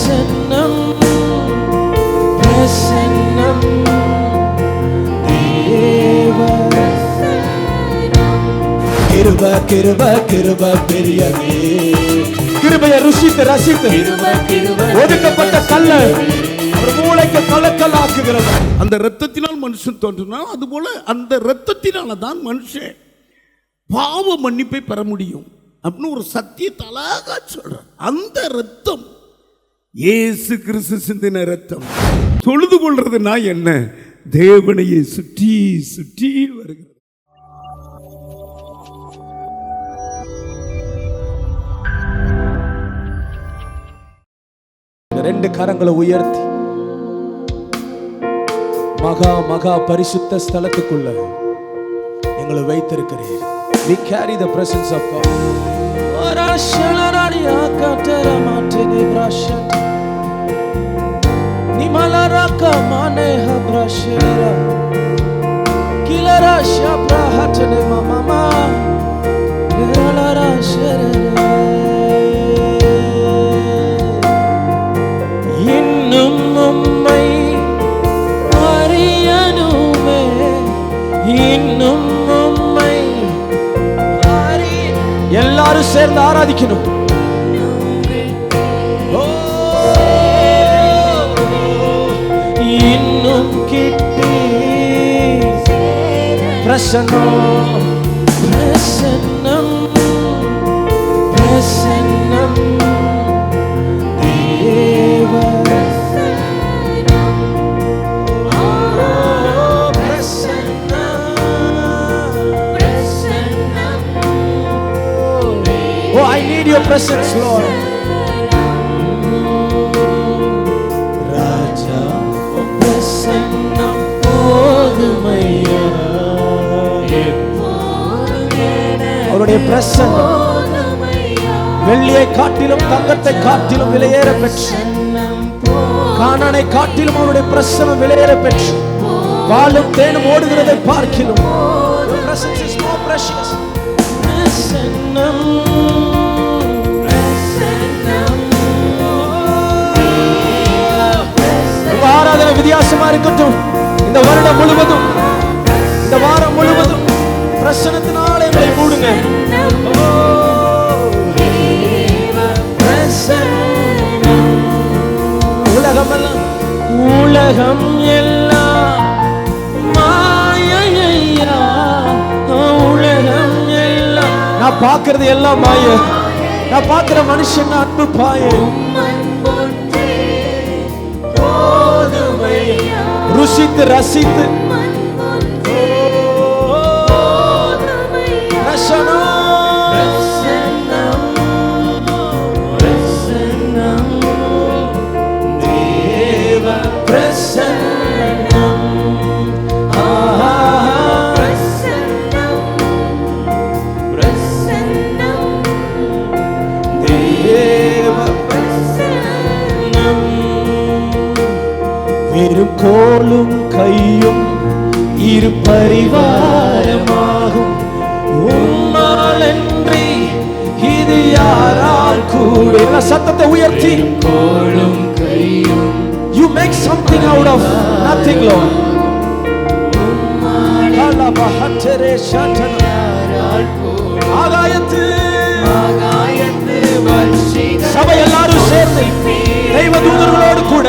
பிரசன்னம் பிரசன்னம் தேவ கிருப கிருப கிருப பெரியவே கிருபையை ருசித்து ரசித்து ஒதுக்கப்பட்ட கல்ல ஒரு மூளைக்கு கலக்கல் ஆக்குகிறது. அந்த இரத்தத்தினால் மனுஷன் தோன்றினான், அதுபோல அந்த இரத்தத்தினால தான் மனுஷன் பாவ மன்னிப்பை பெற முடியும் அப்படின்னு ஒரு சத்தியத்தை அழகா சொல்றான். அந்த இரத்தம் இயேசு கிறிஸ்து சிந்தின இரத்தம். தொழுது கொள்றதுனா என்ன? தேவனையே சுற்றி சுற்றி வருகிறது. ரெண்டு கரங்களை உயர்த்தி மகா மகா பரிசுத்த ஸ்தலத்துக்குள்ள எங்களை வைத்திருக்கிறீர். We carry the presence of God. Nimalaraka maneha brashira kilara shabra hatne mama lara shere innum ummai ariyanume innum ummai ari ellarum சேர்ந்து ஆராதிக்கணும். இன்னும் கிட்டி பிரசன்னம் பிரசன்னம் பிரசன்னம் தேவ Oh, I need your presence, Lord. Raja, presannam podumaiya. அவருடைய பிரசன்னம் வெள்ளியை காட்டிலும் தங்கத்தை காட்டிலும் விலையேற பெற்று, கானானை காட்டிலும் அவருடைய பிரசன்னம் விலையேற பெற்று, பாலும் தேனும் ஓடுகிறதை பார்க்கிலும் your presence is more precious. பிரசன்னம் ஆராதனை வித்தியாசமா இருக்கட்டும். இந்த வருடம் முழுவதும், இந்த வாரம் முழுவதும் பிரசன்னத்தினால எங்களை மூடுங்க. உலகம் எல்லாம் உலகம் எல்லாம் மாயையா, உலகம் எல்லாம் நான் பார்க்கிறது எல்லாம் மாய, நான் பார்க்கிற மனுஷன் அன்பு பாய ருசித்து ரசித்து கோலும் கையும் இரு பரிவாரமாகும் உம்மாலன்றி இது யாரால் கூட. சத்தத்தை உயர்த்தி கோலும் கையும் you make something out of nothing, Lord. ஆகாயத்து சபை எல்லாரும் சேர்ந்து தெய்வ தூதர்களோடு கூட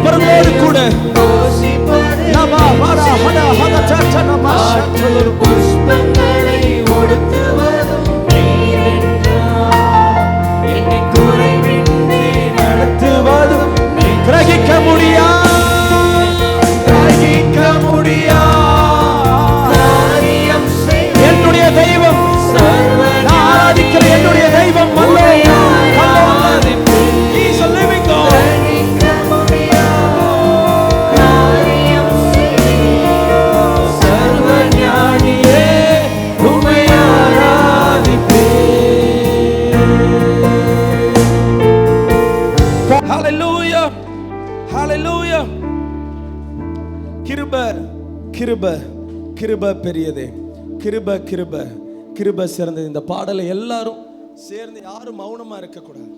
பரலோடு கூட புஷ்பங்களை ஒடுத்து வரும் என்னை குறைவின்றி நடத்துவதும் கிரகிக்க முடியா கிரகிக்க முடியா என்னுடைய தெய்வம் ஆராதிக்கிற என்னுடைய தெய்வம் கிருப கிருப பெரியதே, கிருப கிருப கிருப சிறந்தது. இந்த பாடலை எல்லாரும் சேர்ந்து யாரும் மௌனமா இருக்கக்கூடாது.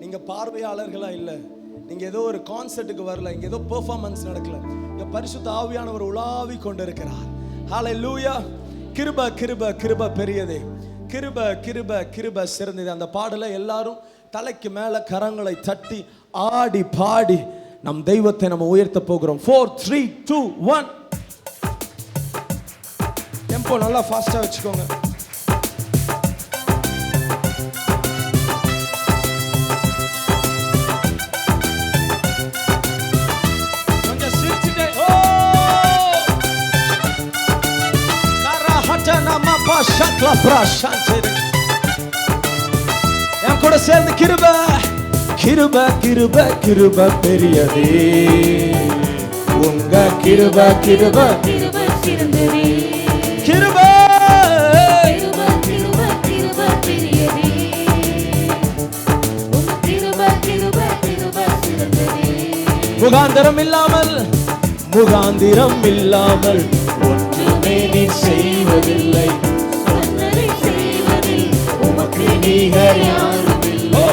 நீங்க பார்வையாளர்களா இல்ல, நீங்க ஏதோ ஒரு கான்சர்ட்டுக்கு வரல, இங்க ஏதோ பெர்ஃபார்மன்ஸ் நடக்கல, இங்க பரிசுத்த ஆவியானவர் உலாவி கொண்டிருக்கிறார். ஹல்லேலூயா. கிருபை கிருபை கிருபை பெரியதே, கிருபை கிருபை கிருபை சிறந்தது. அந்த பாடலை எல்லாரும் தலைக்கு மேல கரங்களை தட்டி ஆடி பாடி நம் தெய்வத்தை நம்ம உயர்த்த போகிறோம். 4 3 2 1. டெம்போ நல்லா ஃபாஸ்டா வச்சுக்கோங்க. கொஞ்சம் சிரிச்சிட்டே ஓ கரஹட்டனா மப்பா ஷக்லா பிரஷாந்தே. என் கூட சேர்ந்து கிருபை கிருபை கிருபை கிருபை பெரியதே, உங்க கிருபை கிருபை கிருபை சிறந்ததே, கிருபை கிருபை கிருபை கிருபை பெரியதே, உம் கிருபை கிருபை கிருபை சிறந்ததே. முகாந்திரம் இல்லாமல் முகாந்திரம் இல்லாமல் ஒன்றுமே நீ செய்வதில்லை, சொன்னதை செய்வதில் உமக்கு நிகர் யாரும் இல்லை.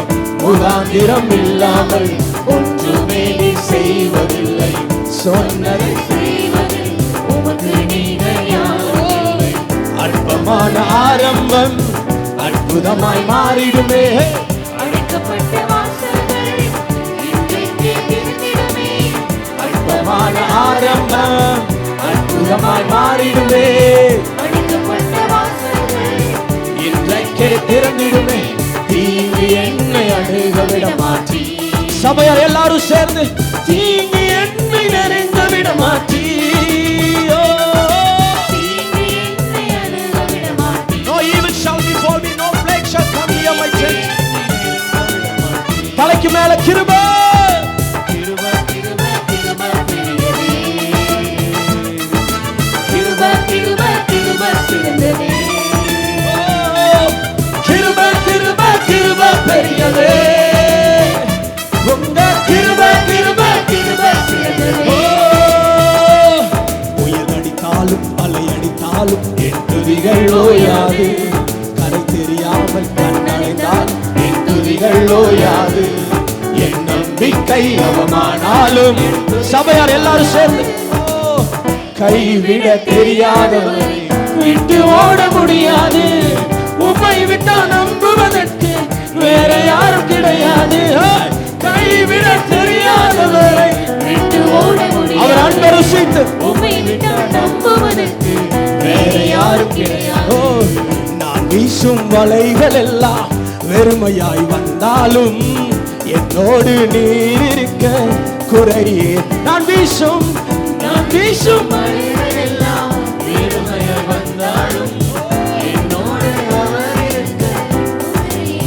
முகாந்திரம் இல்லாமல் ஒன்றுமே நீ செய்வதில்லை, சொன்னதை செய்வதில் உமக்கு நிகர் யாரும் இல்லை. அற்பமான ஆரம்பம் அற்புதமாய் மாறிடுமே, அடைக்கப்பட்ட வாசல்கள் இன்றைக்கு திறந்திடுமே. அற்பமான ஆரம்பம் அற்புதமாய் மாறிடுமே, அடைக்கப்பட்ட வாசல்கள் இன்றைக்கே திறந்திடுமே, தீங்கு என்னை அணுக விட மாட்டி. சபையார் எல்லாரும் சேர்ந்து தீங்கு என்னை நெருங்க விட மாட்டி. தீங்கு என்னை அணுக விட மாட்டீர். No evil shall befall me, no plague shall come near my tent. தலைக்கு மேல கிருபை கிருபை கிருபை கிருபை பெரியதே, கிருபை கிருபை கிருபை சிறந்ததே, கிருபை கிருபை கிருபை பெரியதே, உங்க கிருபை கிருபை கிருபை சிறந்ததே. புயல் அடித்தாலும் அலை அடித்தாலும் என் துதிகள் ஓயாது, கரை தெரியாமல் கண்ணடைந்தால் என் துதிகள் ஓயாது, என் நம்பிக்கை அவமானாலும். சபையார் எல்லாரும் சேர்ந்து கைவிட தெரியாதவரை விட்டு ஓட முடியாது, உம்மை விட்டா நம்புவதற்கு வேற யாரும் கிடையாது. கைவிட தெரியாதவரை விட்டு ஓட முடியாது. அவர் அன்பை ருசித்து உம்மை விட்டால் நம்புவதற்கு வேற யாரும் கிடையாது. நான் வீசும் வலைகள் எல்லாம் வெறுமையாய் வந்தாலும் என்னோடு நீர் இருக்க குறையே. நான் வீசும் மலைகள் எல்லாம் வெறுமையாய் வந்தாலும் என்னோடு அவர் இருக்க குறையே.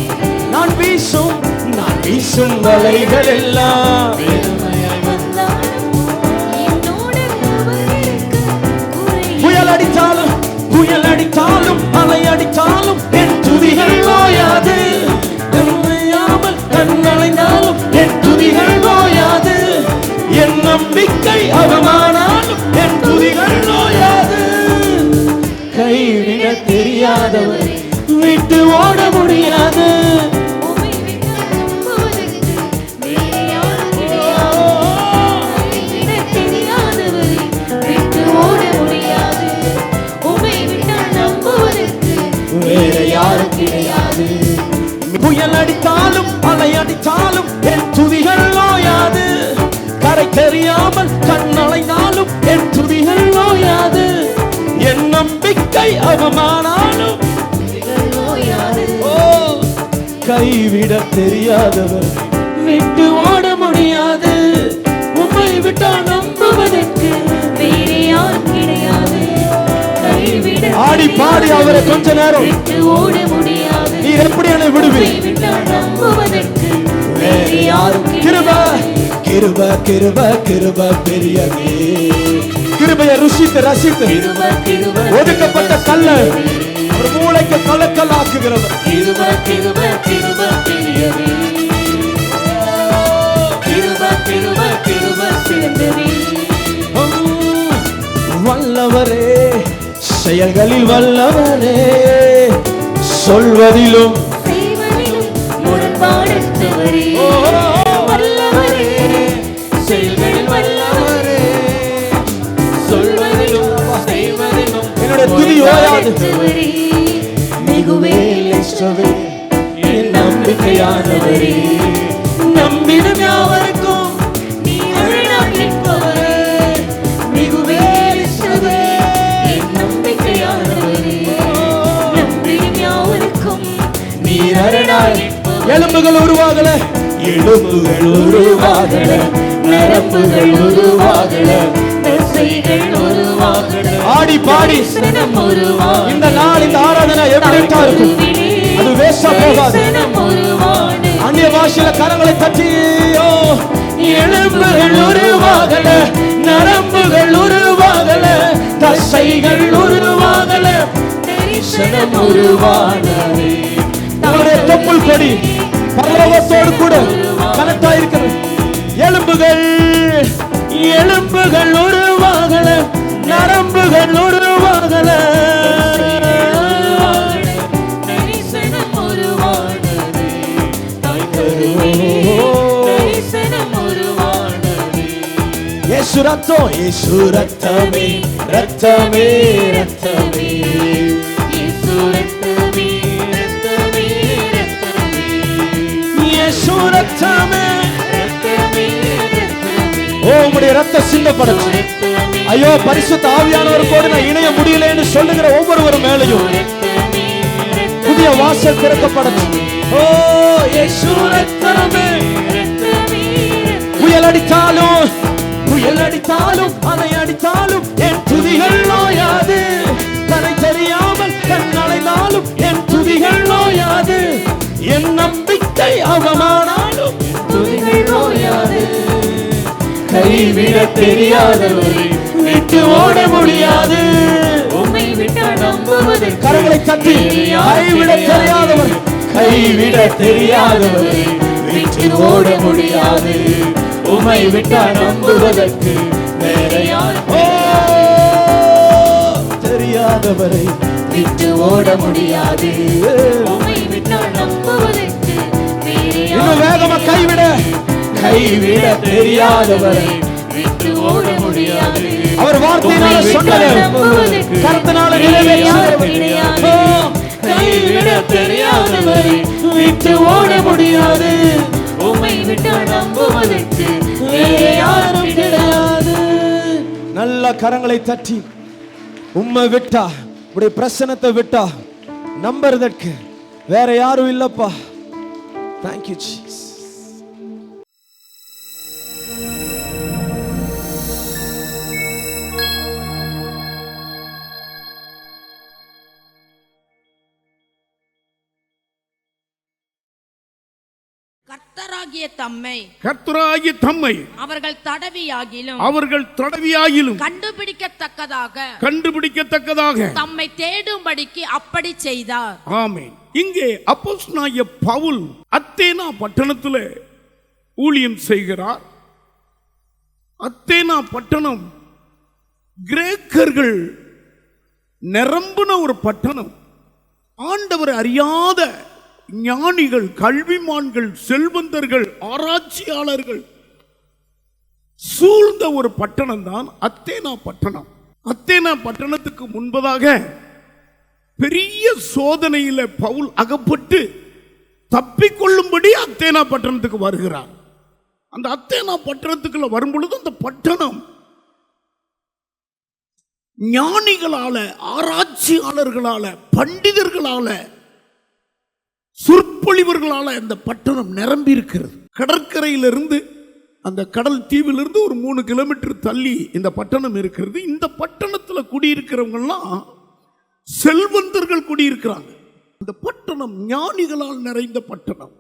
நான் வீசும் வலைகள் எல்லாம் வெறுமையாய் வந்தாலும் என்னோடு அவர் இருக்க குறையே. புயல் அடித்தாலும் அலை அடித்தாலும் என் துதிகள் ஓயாது, கண்மையாமல் கண்ணடைந்தாலும் என் துதிகள் ஓயாது, என் நம்பிக்கை அவமானாலும் என் துதிகள் ஓயாது. கைவிட தெரியாதவரை விட்டு ஓட முடியாது. உம்மை விட்டால் நம்புவதற்கு வேறு யாரும் கிடையாது. கைவிடத் தெரியாதவரை விட்டு ஓட முடியாது. உம்மை விட்டால் நம்புவதற்கு வேற யாரும் கிடையாது. புயல் அடித்தாலும் அலை அடித்தாலும் என் துதிகள் ஓயாது, கரை தெரியாமல் கண்ணடைந்தாலும் என் துதிகள் ஓயாது, என் நம்பிக்கை அவமானாலும் துதிகள் ஓயாது. ஓ கைவிட தெரியாதவர் விட்டு ஓட முடியாது, உம்மை விட்டா நம்புவதற்கு வேறு யாரும் கிடையாது. கைவிடத் ஆடி பாடி அவரை கொஞ்ச நேரம் விட்டு ஓட முடியாது. நீர் எப்படி என்னை விடுவீர்? உம்மை விட்டால் நம்புவதற்கு வேறு யாரும் கிருபை கிடையாது. கிருபை கிருபை கிருபை பெரியதே, கிருபையை ருசித்து ரசித்து கிருபை கிருபை ஒதுக்கப்பட்ட கல்ல ஒரு மூளைக்கு கலக்கல் ஆக்குகிறவர். கிருபை கிருபை கிருபை பெரியதே, கிருபை கிருபை கிருபை சிறந்ததே. வல்லவரே செயல்களில் வல்லவரே, சொல்வதிலும் செய்வதிலும் முரண்பாடற்றவரே. வல்லவரே யாவருக்கும் நீ அருளாய் நிற்பவரே, மிகுவேசுவே, என் நம்பிக்கையானவரே, நம்பிடும் யாவருக்கும் நீர் அருளாய் நிற்பவரே. எலும்புகள் உருவாகல, எலும்புகள் உருவாகல, நரம்புகள் உருவாகல, தசைகள் உருவாகல, ஆடி பாடி தரிசனம் உருவாகல. இந்த நாள் இந்த ஆராதனை எப்படி இருக்கும்? அது வேஸ்டா போகாது. தரிசனம் உருவாகல. அந்நிய பாஷையில கரங்களை தட்டியோ. எலும்புகள் உருவாகல, நரம்புகள் உருவாகல, தசைகள் உருவாகல, தரிசனம் உருவாகலே. அவருடைய தொப்புள் கொடி பரலோகத்தோடு கூட கனெக்டா இருக்கிறது. எலும்புகள் எலும்புகள் உருவாகல, நரம்புகள் உருவாகல, தரிசனம் உருவாகலே. தாய் கருவிலே தரிசனம் உருவாகலே. இயேசு ரத்தம், இயேசு ரத்தமே, ரத்தமே, ரத்தமே, இயேசு ரத்தமே, ரத்தமே, ரத்தமே, இயேசு ரத்தமே. ரத்தமே, ரத்தமே, ஓ உம்முடைய ரத்தம் சிந்தப்படச்சு. ரத்தமே, ஐயோ பரிசுத்த ஆவியானவரோடு நான் இணைய முடியலன்னு சொல்லுகிற ஒவ்வொருவரும் மேலையும் ரத்தமே, புதிய வாசல் திறக்கப்படச்சு. ஓ இயேசு ரத்தமே. ரத்தமே, புயல் அடித்தாலும் புயல் அடித்தாலும் அதை அடித்தாலும் என் துதிகள் நோயாது. தன்னை தெரியாமல் கண் அலைந்தாலும் என் துதிகள் நோயாது. என் நம்பிக்கை அவமானாலும் துதிகள் நோயாது. கைவிட தெரியாதவரை விட்டு ஓட முடியாது. உம்மை விட்டால் நம்புவதற்கு கரங்களை தட்டி கைவிட தெரியாதவர், கைவிட தெரியாதவரை விட்டு ஓட முடியாது. உம்மை விட்டால் நம்புவதற்கு வேற யாரும் தெரியாதவரை விட்டு ஓட முடியாது. உம்மை விட்டால் நம்புவதற்கு வேறு இன்னும் வேகமா கைவிட கைவிட தெரியாதவரை விட்டு ஓட முடியாது. அவர் வார்த்தையினால சொன்னது கருத்தினால நிறைவேற்றினார். கைவிட தெரியாதவரை விட்டு ஓட முடியாது. உம்மை விட்டால் நம்புவதற்கு வேறு யாரும் கிடையாது. நல்ல கரங்களை தட்டி உம்மை விட்டா, உடைய பிரசனத்தை விட்டா நம்புறதற்கு வேற யாரும் இல்லப்பா. Thank you Jesus. கர்த்தராகிய தம்மை கர்த்தராகிய தம்மை அவர்கள் தடவியாயிலும் கண்டுபிடிக்கத்தக்கதாக தம்மை தேடும்படிக்கு அப்படி செய்தார். ஆமென். இங்கே அப்போஸ்தலனாகிய பவுல் அத்தேனா பட்டணத்தில் ஊழியம் செய்கிறார். அத்தேனா பட்டணம் கிரேக்கர்கள் நிரம்பின ஒரு பட்டணம். ஆண்டவர் அறியாத ஞானிகள், கல்விமான்கள், செல்வந்தர்கள், ஆராய்ச்சியாளர்கள் சூழ்ந்த ஒரு பட்டணம் தான் அத்தேனா பட்டணம். அத்தேனா பட்டணத்துக்கு முன்பதாக பெரிய சோதனையில பவுல் அகப்பட்டு தப்பிக்கொள்ளும்படி அத்தேனா பட்டணத்துக்கு வருகிறார். அந்த அத்தேனா பட்டணத்துக்குள்ள வரும்பொழுது அந்த பட்டணம் ஞானிகளால, ஆராய்ச்சியாளர்களால, பண்டிதர்களால, சொற்பொழிவர்களால இந்த பட்டணம் நிரம்பி இருக்கிறது. கடற்கரையிலிருந்து, அந்த கடல் தீவிலிருந்து ஒரு 3 கிலோமீட்டர் தள்ளி இந்த பட்டணம் இருக்கிறது. இந்த பட்டணத்தில் குடியிருக்கிறவங்கெல்லாம் செல்வந்தர்கள் குடியிருக்கிறாங்க. இந்த பட்டணம் ஞானிகளால் நிறைந்த பட்டணம்.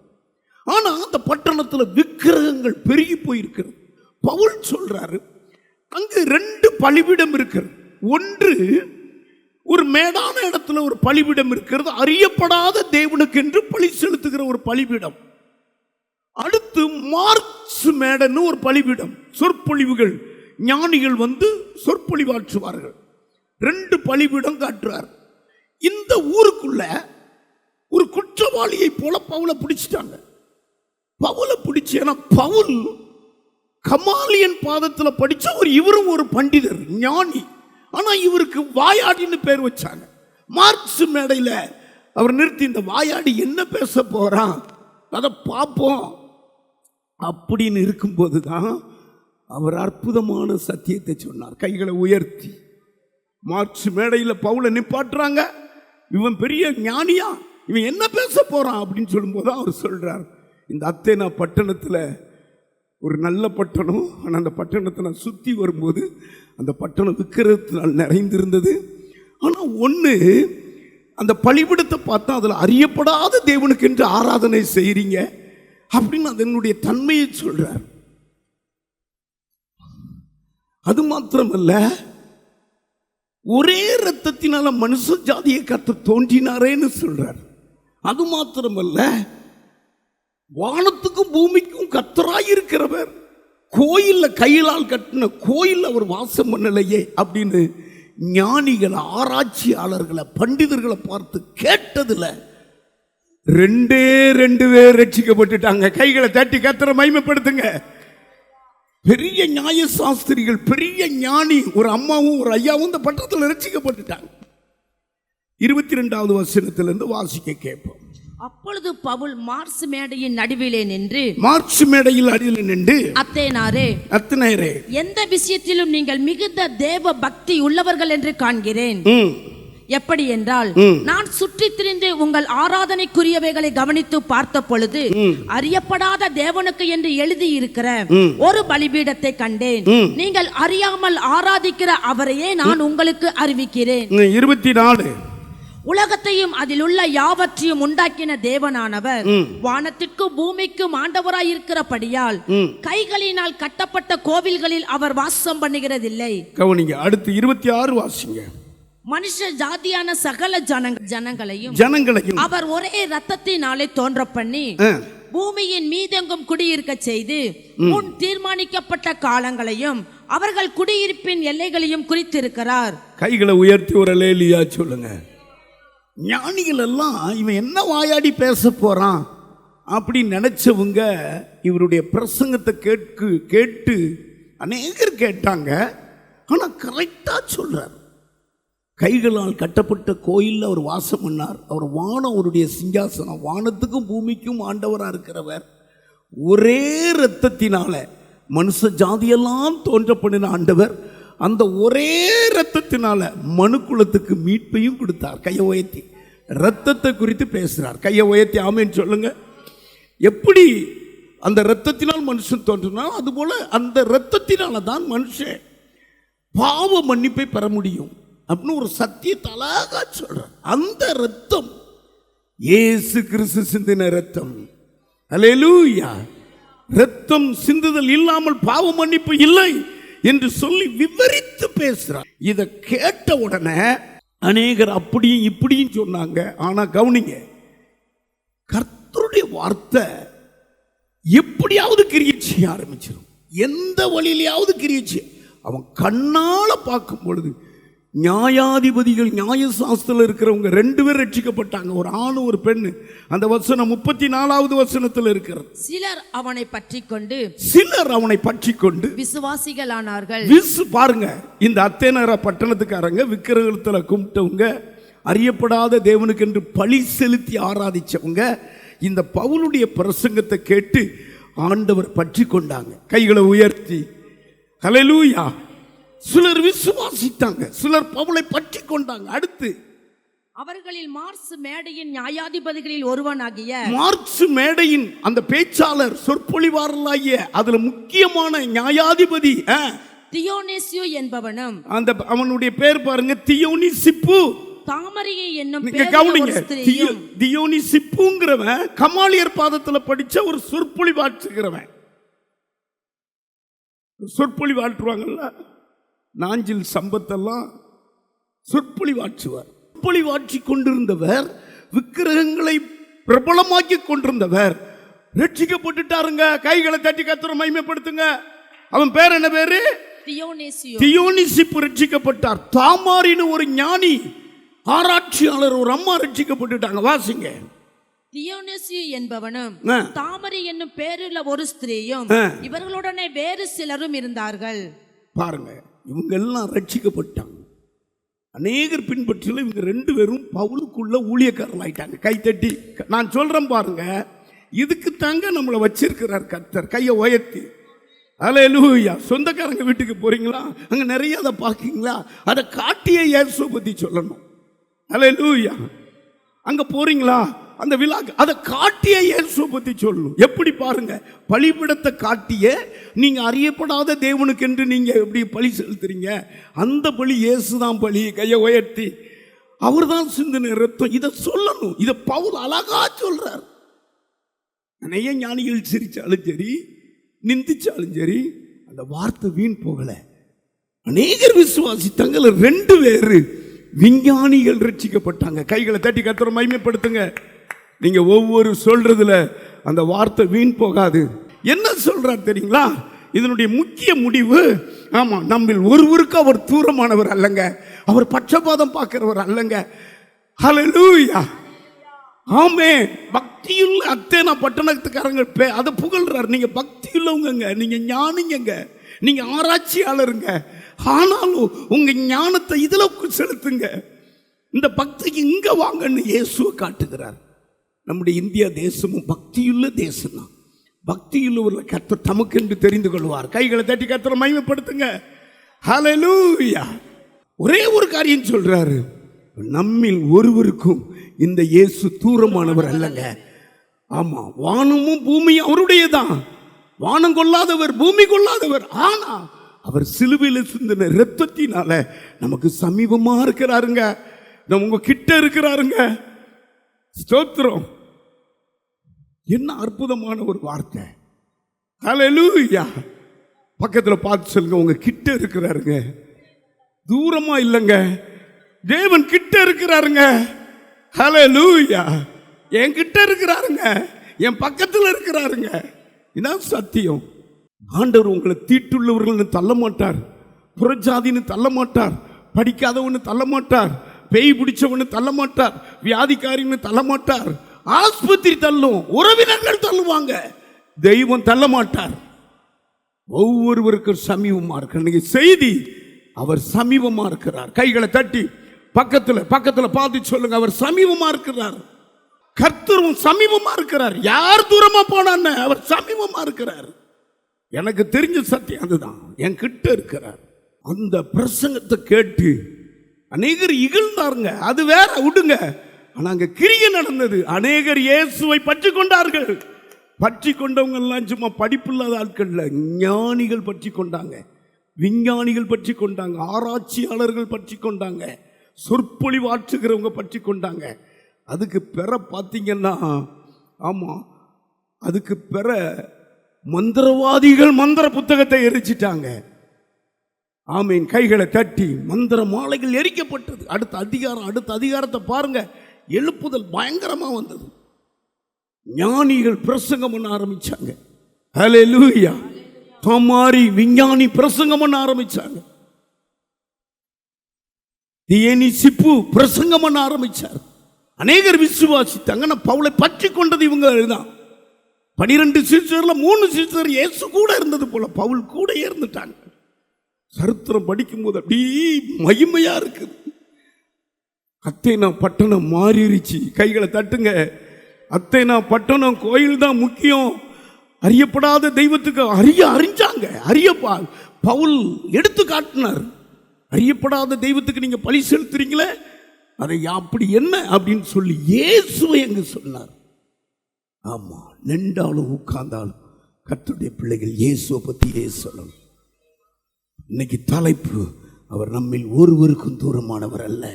ஆனா அந்த பட்டணத்தில் விக்கிரகங்கள் பெருகி போயிருக்கிறது. பவுல் சொல்றாரு, அங்கு 2 பலிபீடம் இருக்கிறது. ஒன்று, ஒரு மேடான இடத்துல ஒரு பலிபீடம் இருக்கிறது, அறியப்படாத தேவனுக்கு என்று பலி செலுத்துகிற ஒரு பலிபீடம். அடுத்து மார்க்ஸ் மேடன்னு ஒரு பலிபீடம், சொற்பொழிவுகள், ஞானிகள் வந்து சொற்பொழிவாற்றுவார்கள். 2 பலிபீடம் காட்டுறார். இந்த ஊருக்குள்ள ஒரு குற்றவாளியை போல பவுலை பிடிச்சிட்டாங்க. பவுலை பிடிச்சு, ஏன்னா பவுல் கமாலியன் பாதத்தில் படிச்ச இவரும் ஒரு பண்டிதர், ஞானி. ஆனா இவருக்கு வாயாடின்னு பேர் வச்சாங்க. மார்க்ஸ் மேடையில் அவர் நிறுத்தி, இந்த வாயாடி என்ன பேச போறான் அதை பார்ப்போம் அப்படின்னு இருக்கும்போது தான் அவர் அற்புதமான சத்தியத்தை சொன்னார். கைகளை உயர்த்தி மார்ச் மேடையில் பவுலை நிப்பாட்டுறாங்க. இவன் பெரிய ஞானியா, இவன் என்ன பேச போறான் அப்படின்னு சொல்லும்போது அவர் சொல்றார், இந்த அத்தேனா பட்டணத்தில் ஒரு நல்ல பட்டணம், ஆனால் அந்த பட்டணத்தை நான் சுற்றி வரும்போது அந்த பட்டணம் விக்கிரகத்தினால் நிறைந்திருந்தது. ஆனால் ஒன்று, அந்த பலிபீடத்தை பார்த்தா அதில் அறியப்படாத தேவனுக்கு என்று ஆராதனை செய்கிறீங்க அப்படின்னு அதனுடைய தன்மையை சொல்றார். அது மாத்திரமல்ல, ஒரே இரத்தத்தினால மனுஷ ஜாதியை கர்த்தர் தோன்றினாரேன்னு சொல்றார். அது மாத்திரமல்ல, வானத்துக்கும் பூமிக்கும் கர்த்தராயிருக்கிறவர் கோயில்ல கையிலால் கட்டின கோயில் அவர் வாசம் பண்ணலையே அப்படின்னு ஞானிகள், ஆராய்ச்சியாளர்களை, பண்டிதர்களை பார்த்து கேட்டதுல 2 பேர் ரட்சிக்கப்பட்டுட்டாங்க. கைகளை தட்டி கர்த்தரை மகிமைப்படுத்துங்க. பெரிய நியாய சாஸ்திரிகள், பெரிய ஞானி, ஒரு அம்மாவும் ஒரு ஐயாவும் இந்த பட்டணத்தில் ரட்சிக்கப்பட்டுட்டாங்க. 22வது வசனத்திலிருந்து வாசிக்க கேட்போம். அப்பொழுது பவுல் மார்ஸ் மேடையின் நடுவிலே நின்று, மார்ச் மேடையில் அடியில் நின்று, அத்தேனாரே, எந்த விஷயத்திலும் நீங்கள் மிகுந்த தேவ பக்தி உள்ளவர்கள் என்று காண்கிறேன். எப்படி என்றால், நான் சுற்றி திரிந்து உங்கள் ஆராதனைக்குரியவைகளை கவனித்து பார்த்த பொழுது அறியப்படாத தேவனுக்கு என்று எழுதியிருக்கிற ஒரு பலிபீடத்தை கண்டேன். நீங்கள் அறியாமல் ஆராதிக்கிற அவரையே நான் உங்களுக்கு அறிவிக்கிறேன். 24, உலகத்தையும் அதில் உள்ள யாவற்றையும் உண்டாக்கின தேவனானவர் வானத்திற்கும் பூமிக்கும் ஆண்டவராயிருக்கிறபடியால் கைகளினால் கட்டப்பட்ட கோவில்களில் அவர் வாசம் பண்ணுகிறதில்லை. கவனிங்க, அடுத்து 26 வாசிங்க. மனுஷ ஜாதியான சகல ஜனங்களையும் அவர் ஒரே இரத்தத்தினாலே தோன்ற பண்ணி பூமியின் மீதெங்கும் குடியிருக்க செய்து முன் தீர்மானிக்கப்பட்ட காலங்களையும் அவர்கள் குடியிருப்பின் எல்லைகளையும் குறித்திருக்கிறார். கைகளை உயர்த்தி ஒரு அல்லேலூயா சொல்லுங்க. ஞானிகள் எல்லாம் இவன் என்ன வாயாடி பேச போறான் அப்படின்னு நினைச்சவங்க இவருடைய பிரசங்கத்தை கேட்டு அநேகர் கேட்டாங்க. ஆனா கரெக்டா சொல்றார். கைகளால் கட்டப்பட்ட கோயிலில் அவர் வாசம் பண்ணார். அவர் வானம் அவருடைய சிங்காசனம், வானத்துக்கும் பூமிக்கும் ஆண்டவராக இருக்கிறவர். ஒரே இரத்தத்தினால மனுஷ ஜாதியெல்லாம் தோன்ற பண்ணின ஆண்டவர் அந்த ஒரே இரத்தத்தினால மனுக்குலத்துக்கு மீட்பையும் கொடுத்தார். கையை உயர்த்தி இரத்தத்தை குறித்து பேசுறார். கையை உயர்த்தி ஆமேன்னு சொல்லுங்க. எப்படி அந்த இரத்தத்தினால் மனுஷன் தோன்றினா, அதுபோல அந்த இரத்தத்தினால தான் மனுஷன் பாவ மன்னிப்பை பெற முடியும் அப்படின்னு ஒரு சத்தியத்தை அழகா சொல்றார். அந்த இரத்தம் இயேசு கிறிஸ்து சிந்தின இரத்தம். அல்லேலூயா. இரத்தம் சிந்துதல் இல்லாமல் பாவ மன்னிப்பு இல்லை என்று சொல்லி விவரித்து பேசுறார். இதை கேட்ட உடனே அநேகர் அப்படியும் இப்படியும் சொன்னாங்க. ஆனா கவனிங்க, கர்த்தருடைய வார்த்தை எப்படியாவது கிரியை செய்ய ஆரம்பிச்சிடும். எந்த வழியிலையாவது கிரியை செய்ய. அவன் கண்ணால பார்க்கும் பொழுது நியாயாதிபதிகள், நியாயசாஸ்திரத்தில் இருக்கிறவங்க 2 பேர் ரட்சிக்கப்பட்டாங்க, ஒரு ஆணு ஒரு பெண்ணு. அந்த வசனம் 34வது வசனத்தில் இருக்கிறது. சிலர் அவனை பற்றி கொண்டு விசுவாசிகளானார்கள். பாருங்க, இந்த அத்தேனாரா பட்டணத்துக்காரங்க விக்கிரகத்துல கும்பிட்டவங்க, அறியப்படாத தேவனுக்கு என்று பழி செலுத்தி ஆராதிச்சவங்க இந்த பவுலுடைய பிரசங்கத்தை கேட்டு ஆண்டவர் பற்றி கொண்டாங்க. கைகளை உயர்த்தி ஹல்லேலூயா. சிலர் விசுவாசித்தாங்க, சிலர் பவுலை பற்றி கொண்டாங்க. அடுத்து அவர்களில் மார்ஸ் மேடையின் நியாயாதிபதிகளில் ஒருவனாகிய, மார்ஸ் மேடையின் அந்த பேச்சாளர், சொற்பொழிவாளராகிய அதுல முக்கியமான நியாயாதிபதி தியோனேசியு என்பவனும், அந்த அவனுடைய பேர் பாருங்க, தியோனிசிப்பு. தாமரியை என்னும் தியோனிசிப்புங்கிறவன் கமாலியர் பாதத்துல படிச்ச ஒரு சொற்பொழிவாற்றுகிறவன். சொற்பொழிவாற்றுவாங்கல்ல, நாஞ்சில் சம்பத்தெல்லாம் சொற்பொழிவாற்றுவார். சொற்பொழிவாற்றி கொண்டிருந்தவர், விக்கிரகங்களை பிரபலமாக்கி கொண்டிருந்தவர் ரட்சிக்கப்பட்டுட்டாருங்க. கைகளை தட்டி கர்த்தரை மகிமைப்படுத்துங்க. அவன் பேர் என்ன பேரு? தியோனிசிப்பு ரட்சிக்கப்பட்டார். தாமாரின்னு ஒரு ஞானி, ஆராய்ச்சியாளர், ஒரு அம்மா ரட்சிக்கப்பட்டுட்டாங்க. வாசிங்க. தியோனேசியு என்பவனும் தாமரி என்னும் பேருள்ள ஒரு ஸ்திரீயும் இவர்களுடனே வேறு சிலரும் இருந்தார்கள். பாருங்க, இவங்க எல்லாம் ரட்சிக்கப்பட்டாங்க. அநேகர் பின்பற்றில இவங்க 2 பேரும் பவுலுக்குள்ள ஊழியக்காரர்கள் ஆயிட்டாங்க. கைத்தட்டி நான் சொல்றேன் பாருங்க, இதுக்கு தாங்க நம்மளை வச்சிருக்கிறார் கர்த்தர். கையை உயர்த்தி அல்லேலூயா. சொந்தக்காரங்க வீட்டுக்கு போறீங்களா, அங்க நிறைய அதை பார்க்கீங்களா, அதை காட்டிய இயேசுவை பத்தி சொல்லணும். அல்லேலூயா. அங்க போறீங்களா, அந்த விழாக்கு அதை காட்டிய இயேசுவை பத்தி சொல்லணும். எப்படி பாருங்க, பலிபீடத்தை காட்டிய நீங்க அறியப்படாத தேவனுக்கு என்று நீங்க எப்படி பலி செலுத்துறீங்க, அந்த பலி இயேசுதான் பலி. கையை உயர்த்தி அவர் தான் சிந்தின ரத்தம். இதை சொல்லணும். இதை பவுல் அழகா சொல்றார். நிறைய ஞானிகள் சிரிச்சாலும் சரி, நிந்திச்சாலும் சரி, அந்த வார்த்தை வீண் போகல. அநேகர் விசுவாசித்தாங்க. 2 பேர் விஞ்ஞானிகள் ரட்சிக்கப்பட்டாங்க. கைகளை தட்டி கர்த்தரை மகிமைப்படுத்துங்க. நீங்க ஒவ்வொரு சொல்றதுல அந்த வார்த்தை வீண் போகாது. என்ன சொல்றார் தெரியுங்களா? இதனுடைய முக்கிய முடிவு, ஆமா, நம்மில் ஒருவருக்கு அவர் தூரமானவர் அல்லங்க, அவர் பட்சபாதம் பார்க்கிறவர் அல்லங்க. ஹல்லேலூயா. ஆமென். பக்தியுள்ள அத்தேனா பட்டணத்துக்காரங்க அதை புகழ்றார். நீங்க பக்தியுள்ளவங்க, நீங்க ஞானிங்க, நீங்க ஆராய்ச்சியாளருங்க. ஆனாலும் உங்க ஞானத்தை இதுல செலுத்துங்க. இந்த பக்திக்கு இங்க வாங்கன்னு இயேசுவை காட்டுகிறார். நம்முடைய இந்தியா தேசமும் பக்தியுள்ள தேசம் தான். பக்தியுள்ளவர்கள் கர்த்தர் தமக்கு என்று தெரிந்து கொள்வார். கைகளை தட்டி கர்த்தரை மகிமைப்படுத்துங்க. ஹல்லேலூயா. ஒரே ஒரு காரியம் சொல்றாரு, நம்மில் ஒருவருக்கும் இந்த இயேசு தூரமானவர் அல்லங்க. ஆமா, வானமும் பூமியும் அவருடையதான். வானம் கொள்ளாதவர், பூமி கொள்ளாதவர். ஆனா அவர் சிலுவையில் சிந்தின இரத்தத்தினால நமக்கு சமீபமா இருக்கிறாருங்க. நம்ம உங்க கிட்ட இருக்கிறாருங்க. ஸ்தோத்திரம். என்ன அற்புதமான ஒரு வார்த்தை. ஹல்லேலூயா. பக்கத்துல பார்த்து சொல்லுங்க, உங்க கிட்ட இருக்கிறாருங்க, தூரமா இல்லைங்க. தேவன் கிட்ட இருக்கிறாருங்க. ஹல்லேலூயா. என் கிட்ட இருக்கிறாருங்க, என் பக்கத்தில் இருக்கிறாருங்க. இதான் சத்தியம். ஆண்டவர் உங்களை தீட்டுள்ளவர்கள் தள்ள மாட்டார், புறஜாதின்னு தள்ள மாட்டார், படிக்காதவன்னு தள்ள மாட்டார், பேய் பிடிச்சவன்னு தள்ள மாட்டார், வியாதிக்காரின்னு தள்ள மாட்டார். ஆஸ்பத்திரி தள்ளும், உறவினர்கள் தள்ளுவாங்க, தெய்வம் தள்ள மாட்டார். ஒவ்வொருவருக்கும் சமீபமா இருக்கிற செய்தி, அவர் சமீபமா இருக்கிறார். கைகளை தட்டி பக்கத்துல பார்த்து சொல்லுங்க, அவர் சமீபமா இருக்கிறார். கர்த்தரும் சமீபமா இருக்கிறார். யார் தூரமா போனான்னு அவர் சமீபமா இருக்கிறார். எனக்கு தெரிஞ்ச சத்தியம் அதுதான். என் கிட்ட இருக்கிறார். அந்த பிரசங்கத்தை கேட்டு அநேகர் இகழ்ந்தாருங்க, அது வேற, விடுங்க. ஆனா அங்க கிரியை நடந்தது. அநேகர் இயேசுவை பற்றி கொண்டார்கள். பற்றி கொண்டவங்க எல்லாம் சும்மா படிப்பில்லாத ஆட்கள்ல, ஞானிகள் பற்றி கொண்டாங்க, விஞ்ஞானிகள் பற்றி கொண்டாங்க, ஆராய்ச்சியாளர்கள் பற்றி கொண்டாங்க, சொற்பொழிவாற்றுகிறவங்க பற்றி கொண்டாங்க. அதுக்கு பெற பார்த்தீங்கன்னா, ஆமா, அதுக்கு பெற மந்திரவாதிகள் மந்திர புத்தகத்தை எரிச்சிட்டாங்க. ஆமீன். கைகளை தட்டி மந்திர மாலைகள் எரிக்கப்பட்டது. அடுத்த அதிகாரத்தை பாருங்க. எழுப்புதல் பயங்கரமா வந்தது. ஞானிகள் பிரசங்கம் பண்ண ஆரம்பிச்சாங்க. ஹல்லேலூயா. தமாரி விஞ்ஞானி பிரசங்கம் பண்ண ஆரம்பிச்சாங்க. தியேனிசிப்பு பிரசங்கம் பண்ண ஆரம்பிச்சார். அநேகர் விசுவாசித்தாங்க. பவுலை பற்றி கொண்டது இவங்க தான். 12 சீஷர்ல 3 சீஷர் இயேசு கூட இருந்தது போல பவுல் கூட இருந்துட்டாங்க. சரித்திரம் படிக்கும் போது அப்படி மகிமையா இருக்குது. அத்தேனா பட்டணம் மாறிடுச்சு. கைகளை தட்டுங்க. அத்தேனா பட்டணம் கோயில் தான் முக்கியம். அறியப்படாத தெய்வத்துக்கு அறிஞ்சாங்க. பவுல் எடுத்து காட்டினார். அறியப்படாத தெய்வத்துக்கு நீங்க பலி செலுத்துறீங்களே, அதை அப்படி என்ன அப்படின்னு சொல்லி இயேசுவை அங்கு சொன்னார். ஆமா, நின்றாலும் உட்கார்ந்தாலும் கர்த்தருடைய பிள்ளைகள் இயேசுவை பத்தியே சொல்லணும். இன்னைக்கு தலைப்பு, அவர் நம்மில் ஒருவருக்கும் தூரமானவர் அல்ல.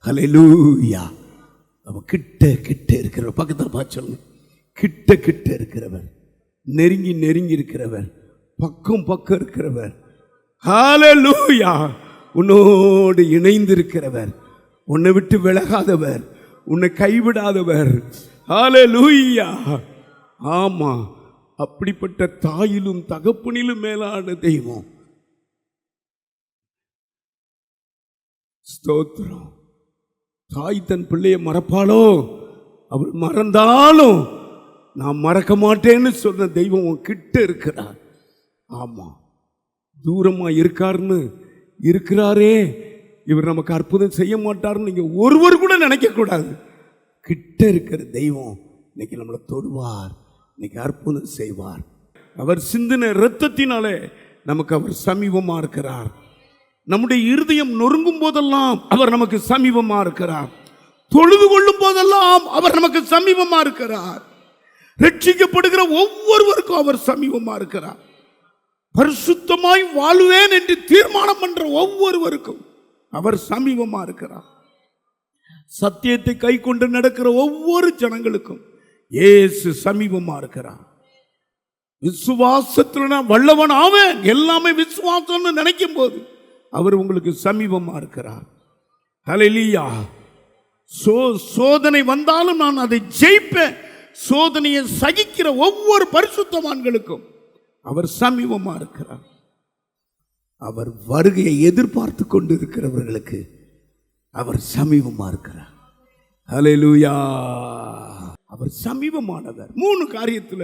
ஹல்லேலூயா. அவர் கிட்ட இருக்கிறவர். பக்கத்தில் பார்த்து சொல்லுங்க, கிட்ட இருக்கிறவர், நெருங்கி இருக்கிறவர், பக்கம் இருக்கிறவர். ஹல்லேலூயா. உன்னோடு இணைந்து இருக்கிறவர், உன்னை விட்டு விலகாதவர், உன்னை கைவிடாதவர். ஹல்லேலூயா. ஆமா, அப்படிப்பட்ட தாயிலும் தகப்பனிலும் மேலான தெய்வம். ஸ்தோத்திரம். தாய் தன் பிள்ளைய மறப்பாளோ? அவள் மறந்தாலும் நான் மறக்க மாட்டேன்னு சொன்ன தெய்வம் உன் கிட்ட இருக்கிறார். ஆமா, தூரமா இருக்கிறாரே, இவர் நமக்கு அற்புதம் செய்ய மாட்டார்னு நீங்க ஒருவர் கூட நினைக்க கூடாது. கிட்ட இருக்கிற தெய்வம் இன்னைக்கு நம்மளை தொடுவார். இன்னைக்கு அற்புதம் செய்வார். அவர் சிந்தின இரத்தத்தினாலே நமக்கு அவர் சமீபமா இருக்கிறார். நம்முடைய இருதயம் நொறுங்கும் போதெல்லாம் அவர் நமக்கு சமீபமா இருக்கிறார். தொழுது கொள்ளும் போதெல்லாம் அவர் நமக்கு சமீபமா இருக்கிறார். ரட்சிக்கப்படுகிற ஒவ்வொருவருக்கும் அவர் சமீபமா இருக்கிறார். பரிசுத்தமாய் வாழுவேன் என்று தீர்மானம் பண்ற ஒவ்வொருவருக்கும் அவர் சமீபமா இருக்கிறார். சத்தியத்தை கை கொண்டு நடக்கிற ஒவ்வொரு ஜனங்களுக்கும் இயேசு சமீபமா இருக்கிறார். விசுவாசத்தில் நான் வல்லவன் ஆவேன், எல்லாமே விசுவாசம்னு நினைக்கும் போது அவர் உங்களுக்கு சமீபமா இருக்கிறார். ஹல்லேலூயா. சோதனை வந்தாலும் நான் அதை ஜெயிப்பேன். சோதனையை சகிக்கிற ஒவ்வொரு பரிசுத்தவான்களுக்கும் அவர் சமீபமா இருக்கிறார். அவர் வருகையை எதிர்பார்த்து கொண்டு இருக்கிறவர்களுக்கு அவர் சமீபமா இருக்கிறார். ஹல்லேலூயா. அவர் சமீபமானவர். 3 காரியத்தில்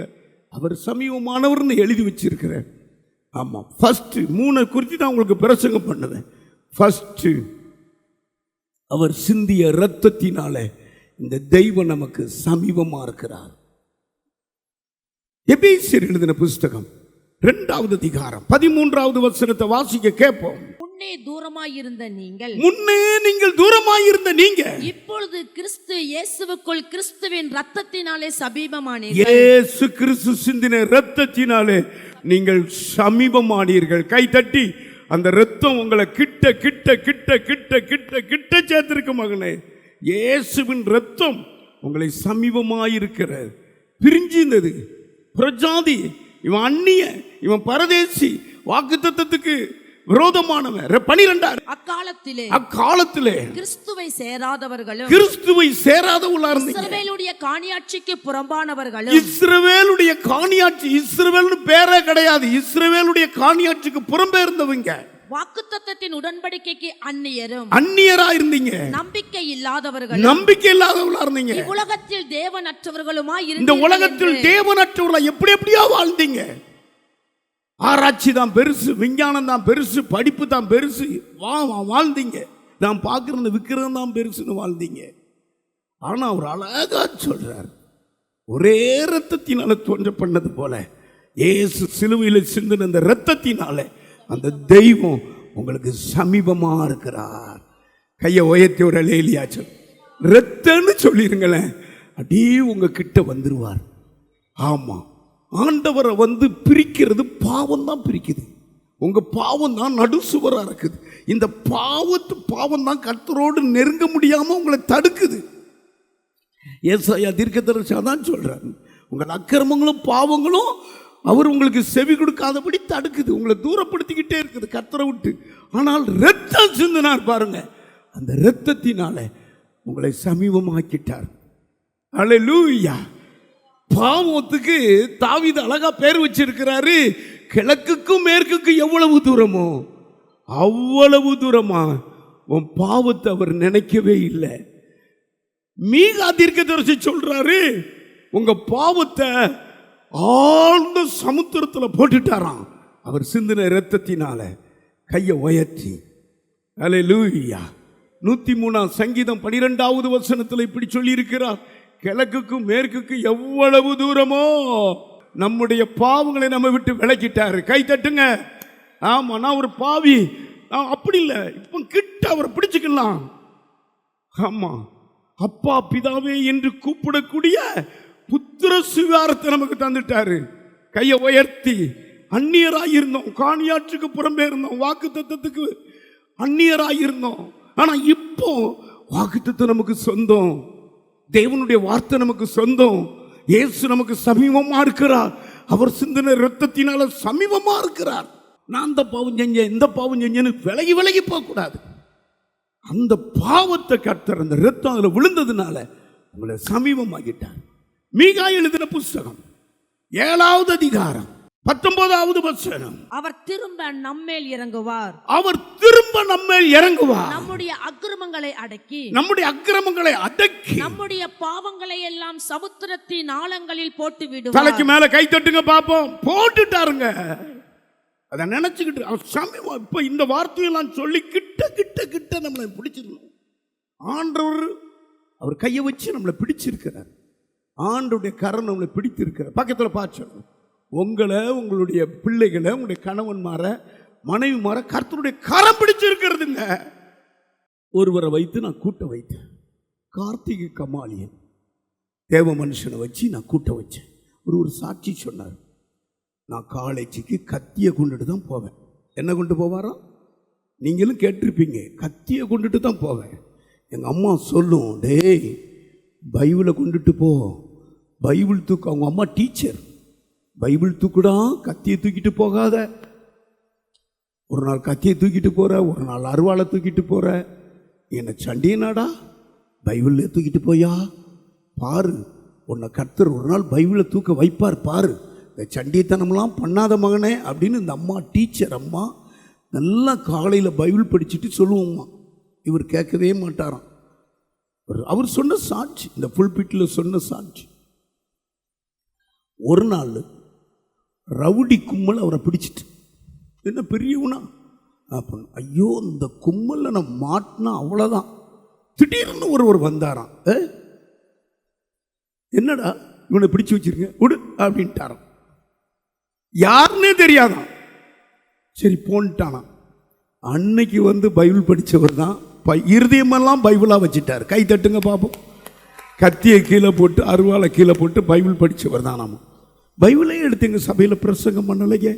அவர் சமீபமானவர்னு எழுதி வச்சிருக்கிறேன். ஆமாம், ஃபர்ஸ்ட் 3 குறித்து தான் உங்களுக்கு பிரசங்கம் பண்ணுவேன். ஃபர்ஸ்ட், அவர் சிந்திய இரத்தத்தினால இந்த தெய்வம் நமக்கு சமீபமா இருக்கிறார். எபேசியர் எழுதின புஸ்தகம் 2வது அதிகாரம் 13வது வசனத்தை வாசிக்க கேட்போம். முன்னே தூரமாயிருந்த நீங்கள் இப்பொழுது கிறிஸ்து இயேசுவுக்குள் கிறிஸ்துவின் இரத்தத்தினாலே சமீபமானீர்கள். இயேசு கிறிஸ்து சிந்தின இரத்தத்தினாலே நீங்கள் சமீபமானீர்கள். கை தட்டி அந்த இரத்தம் உங்களை கிட்ட கிட்ட கிட்ட கிட்ட கிட்ட கிட்ட சேர்த்திருக்கு மகனே. இயேசுவின் இரத்தம் உங்களை சமீபமாயிருக்கிறது. பிரிஞ்சிருந்தது பிரஜாதி, இவன் அந்நிய, இவன் பரதேசி, வாக்குத்தத்தத்துக்கு விரோதமானவன். 12 அக்காலத்திலே கிறிஸ்துவை சேராதவர்களும் இஸ்ரவேலுடைய காணியாட்சிக்கு புறம்பானவர்களும். இஸ்ரவேலுடைய காணியாட்சி, இஸ்ரவேல்னு பேரே கிடையாது, இஸ்ரவேலுடைய காணியாட்சிக்கு புறம்பே இருந்தவங்க. வாக்குத்தத்தத்தின் உடன்படிக்கைக்கு அந்நியரா இருந்தீங்க. நம்பிக்கை இல்லாதவர்களா இருந்தீங்க. உலகத்தில் தேவனற்றவர்களுமா இந்த உலகத்தில் தேவனற்றவர்களா எப்படியா வாழ்ந்தீங்க. ஆராய்ச்சி தான் பெருசு, விஞ்ஞானம் தான் பெருசு, படிப்பு தான் பெருசு வாழ்ந்தீங்க. நான் பார்க்கறது விற்கிறது தான் பெருசுன்னு வாழ்ந்தீங்க. ஆனா அவர் அழகா சொல்றார், ஒரே இரத்தத்தினால தோன்ற பண்ணது போல இயேசு சிலுவையில் சிந்தின அந்த இரத்தத்தினால அந்த தெய்வம் உங்களுக்கு சமீபமா இருக்கிறார். கையை உயர்த்தி ஒரு அல்லேலூயா சொல். இரத்தம்னு சொல்லிருங்களேன், அப்படியே உங்க கிட்ட வந்துருவார். ஆமா, ஆண்டவரை பிரிக்கிறது பாவம் தான் பிரிக்குது. உங்க பாவம் தான் நடுசுவரா இருக்குது. இந்த பாவம் தான் கர்த்தரோடு நெருங்க முடியாம உங்களை தடுக்குது. ஏசாயா தீர்க்கதரிசி தான் சொல்றாரு, உங்கள் அக்கிரமங்களும் பாவங்களும் அவர் உங்களுக்கு செவி கொடுக்காதபடி தடுக்குது, உங்களை தூரப்படுத்திக்கிட்டே இருக்குது கர்த்தரை விட்டு. ஆனால் இரத்தம் சிந்தினார் பாருங்க, அந்த இரத்தத்தினால உங்களை சமீபமாக்கிட்டார். அல்லேலூயா. பாவத்துக்கு தாவீது அழகா பேர் வச்சிருக்கிறாரு. கிழக்குக்கும் மேற்குக்கும் எவ்வளவு தூரமோ அவ்வளவு தூரமா உன் பாவத்தை அவர் நினைக்கவே இல்லை. மீகா தீர்க்கதரிசி சொல்றாரு, உங்க பாவத்தை ஆழ்ந்த சமுத்திரத்தில் போட்டுட்டாராம் அவர் சிந்தின இரத்தத்தினால. கையை உயர்த்தி அல்லேலூயா. 103 சங்கீதம் 12வது வசனத்தில் இப்படி சொல்லி இருக்கிறார், கிழக்குக்கும் மேற்குக்கும் எவ்வளவு தூரமோ நம்முடைய பாவங்களை நம்ம விட்டு விலக்கிட்டாரு. கை தட்டுங்க. ஆமா, நான் ஒரு பாவி, அப்படி இல்லை, இப்ப கிட்ட அவரை பிடிச்சுக்கலாம். ஆமா, அப்பா பிதாவே என்று கூப்பிடக்கூடிய புத்திர சுவிகாரத்தை நமக்கு தந்துட்டாரு. கையை உயர்த்தி. அந்நியராயிருந்தோம், காணியாற்றுக்கு புறம்பே இருந்தோம், வாக்கு தத்தத்துக்கு அந்நியராயிருந்தோம். ஆனா இப்போ வாக்கு தத்தம் நமக்கு சொந்தம், தேவனுடைய வார்த்தை நமக்கு சொந்தம். இயேசு நமக்கு சமீபமா இருக்கிறார். அவர் சிந்தின இரத்தத்தினால சமீபமா இருக்கிறார். நான் அந்த பாவம் செஞ்சேன், இந்த பாவம் செஞ்சேன்னு விலகி போக கூடாது. அந்த பாவத்தை கர்த்தர் அந்த இரத்தம் அதுல விழுந்ததுனால உங்களை சமீபமாகிட்டார். மீகா எழுதின புஸ்தகம் 7வது அதிகாரம் 19வது வசனம். அவர் திரும்ப நம்மேல் இறங்குவார். நம்முடைய அக்கிரமங்களை அடக்கி நம்முடைய பாவங்களை எல்லாம் சமுத்திரத்தின் ஆழங்களில் போட்டு விடுவார். தலைக்கு மேல கை தட்டுங்க பாப்போம். போட்டுட்டாருங்க. அதை நினைச்சுக்கிட்டு சமீபம். இப்ப இந்த வார்த்தையெல்லாம் சொல்லி கிட்ட கிட்ட கிட்ட நம்மளை பிடிச்சிருக்கணும். ஆண்டவர் அவர் கையை வச்சு நம்மளை பிடிச்சிருக்கிறார். ஆண்டுடைய கரம் நம்மளை பிடித்திருக்கிற பக்கத்தில் பார்த்து சொல்லுங்க. உங்களை, உங்களுடைய பிள்ளைகளை, உங்களுடைய கணவன்மார, மனைவிமார கர்த்தருடைய கரம் பிடிச்சிருக்கிறதுங்க. ஒருவரை வைத்து நான் கூட்ட வைத்தேன். கார்த்திகை கமாலியன் தேவ மனுஷனை வச்சு நான் கூட்ட வச்சேன். ஒரு சாட்சி சொன்னார். நான் காலேஜுக்கு கத்தியை கொண்டுட்டு தான் போவேன். என்ன கொண்டு போவாரோ நீங்களும் கேட்டிருப்பீங்க. கத்தியை கொண்டுட்டு தான் போவேன். எங்கள் அம்மா சொல்லும், டேய் பைபிளை கொண்டுட்டு போ, பைபிள் தூக்கு. அவங்க அம்மா டீச்சர். பைபிள் தூக்குடா, கத்தியை தூக்கிட்டு போகாத. ஒரு நாள் கத்தியை தூக்கிட்டு போகிற, ஒரு நாள் அருவாளை தூக்கிட்டு போகிற. என்னை சண்டியனாடா, பைபிளில் தூக்கிட்டு போயா பாரு, உன்னை கர்த்தர் ஒரு நாள் பைபிளை தூக்க வைப்பார் பாரு, இந்த சண்டியத்தனம்லாம் பண்ணாத மகனே அப்படின்னு இந்த அம்மா டீச்சர் அம்மா நல்லா காலையில் பைபிள் படிச்சுட்டு சொல்லுவோம்மா. இவர் கேட்கவே மாட்டாராம். அவர் சொன்ன சாட்சி, இந்த புல்பிட்டில் சொன்ன சாட்சி. ஒரு நாள் ரவுடி கும்பல் அவரை பிடிச்சிட்டு, என்ன பெரியவனா அப்போ, ஐயோ இந்த கும்பலில் நான் மாட்டினா அவ்வளோதான். திடீர்னு ஒருவர் வந்தாராம். என்னடா இவனை பிடிச்சு வச்சிருங்க விடு அப்படின்ட்டாராம். யாருன்னே தெரியாதான். சரி போன்ட்டானா. அன்னைக்கு வந்து பைபிள் படித்தவர் தான். இருதயமெல்லாம் பைபிளாக வச்சுட்டார். கை தட்டுங்க பார்ப்போம். கத்தியை கீழே போட்டு, அருவாளை கீழே போட்டு பைபிள் படித்தவர் தான். நாம பைபிளே எடுத்து எங்கள் சபையில் பிரசங்கம் பண்ணலையே.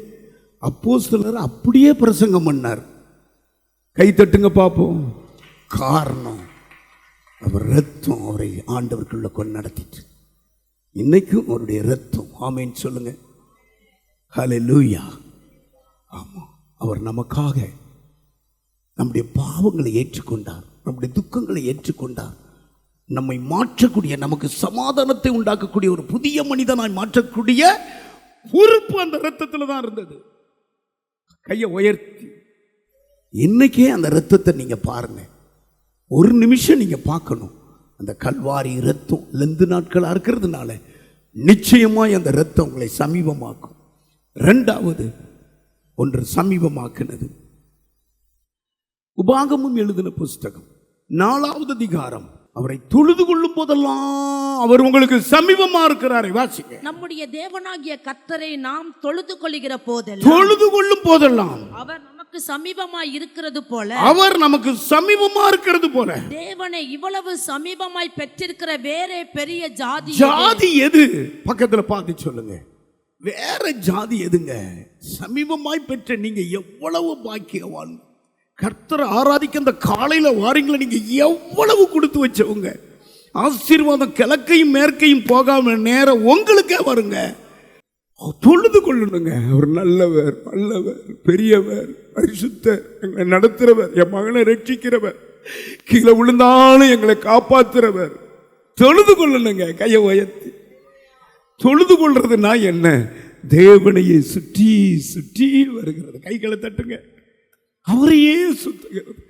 அப்போஸ்தலர் அப்படியே பிரசங்கம் பண்ணார். கை தட்டுங்க பார்ப்போம். காரணம் அவர் ரத்தம் அவரை ஆண்டவருக்குள்ள கொண்டு நடத்திட்டு, இன்னைக்கும் அவருடைய ரத்தம். ஆமேன்னு சொல்லுங்க. ஹல்லேலூயா. ஆமாம், அவர் நமக்காக நம்முடைய பாவங்களை ஏற்றுக்கொண்டார், நம்முடைய துக்கங்களை ஏற்றுக்கொண்டார். நம்மை மாற்றக்கூடிய, நமக்கு சமாதானத்தை உண்டாக்கக்கூடிய, ஒரு புதிய மனிதனாய் மாற்றக்கூடிய பொறுப்பு அந்த ரத்தத்தில் தான் இருந்தது. கையை உயர்த்தி இன்னைக்கே அந்த ரத்தத்தை நீங்க பாருங்க. ஒரு நிமிஷம் நீங்க பார்க்கணும். அந்த கல்வாரி ரத்தம் லெந்து நாட்களாக இருக்கிறதுனால நிச்சயமாய் அந்த ரத்தம் உங்களை சமீபமாக்கும். ரெண்டாவது ஒன்று சமீபமாக்குனது, உபாகமும் எழுதின புஸ்தகம் 4வது அதிகாரம். அவரை தொழுது கொள்ளும் போதெல்லாம் அவர் உங்களுக்கு சமீபமா இருக்கிறாரை. வாசிங்க. நம்முடைய தேவனாகிய கர்த்தரை நாம் தொழுது கொள்ளுகிற போதெல்லாம் அவர் நமக்கு சமீபமாய் இருக்கிறது போல, அவர் நமக்கு சமீபமா இருக்கிறது போல. தேவனை இவ்வளவு சமீபமாய் பெற்றிருக்கிற வேற பெரிய ஜாதி எது? பக்கத்துல பார்த்து சொல்லுங்க. வேற ஜாதி எதுங்க? சமீபமாய் பெற்ற நீங்க எவ்வளவு பாக்கியவான். கர்த்தரை ஆராதிக்க அந்த காலையில வாரீங்களா, நீங்க எவ்வளவு கொடுத்து வச்சவங்க. ஆசீர்வாதம் கிழக்கையும் மேற்கையும் போகாம நேரம் உங்களுக்கே வருங்க. தொழுது கொள்ளணுங்க. அவர் நல்லவர், நல்லவர், பெரியவர், பரிசுத்தர், எங்களை நடத்துறவர், என் மகனை ரட்சிக்கிறவர், கீழே விழுந்தாலும் எங்களை காப்பாத்துறவர். தொழுது கொள்ளணுங்க. கையை உயர்த்தி தொழுது கொள்றதுனா என்ன? தேவனையே சுற்றி சுற்றி வருகிறது. கைகளை தட்டுங்க. அவரையே சுத்துகிறது.